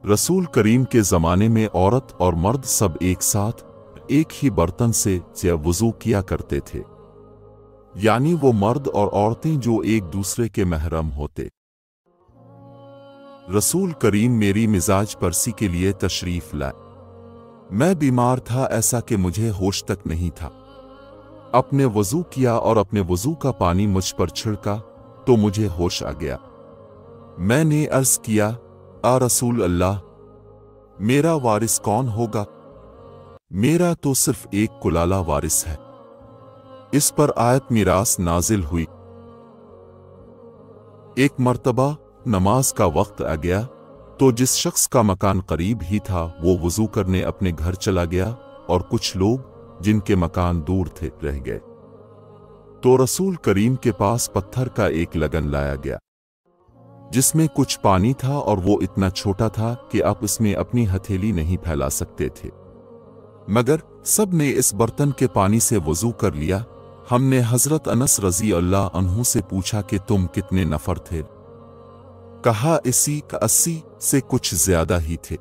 रसूल करीम के ज़माने में औरत और मर्द सब एक साथ एक ही बर्तन से वुज़ू किया करते थे, यानी वो मर्द और औरतें जो एक दूसरे के महरम होते। रसूल करीम मेरी मिजाज परसी के लिए तशरीफ लाए। मैं बीमार था, ऐसा कि मुझे होश तक नहीं था। अपने वज़ू किया और अपने वज़ू का पानी मुझ पर छिड़का तो मुझे होश आ गया। मैंने अर्ज़ किया, आ रसूल अल्लाह, मेरा वारिस कौन होगा? मेरा तो सिर्फ एक कुलाला वारिस है। इस पर आयत मिरास नाजिल हुई। एक मर्तबा नमाज का वक्त आ गया तो जिस शख्स का मकान करीब ही था वो वज़ू करने अपने घर चला गया और कुछ लोग जिनके मकान दूर थे रह गए। तो रसूल करीम के पास पत्थर का एक लगन लाया गया जिसमें कुछ पानी था और वो इतना छोटा था कि आप इसमें अपनी हथेली नहीं फैला सकते थे, मगर सब ने इस बर्तन के पानी से वज़ू कर लिया। हमने हजरत अनस रज़ी अल्लाह अन्हु से पूछा कि तुम कितने नफर थे? कहा 80 से कुछ ज्यादा ही थे।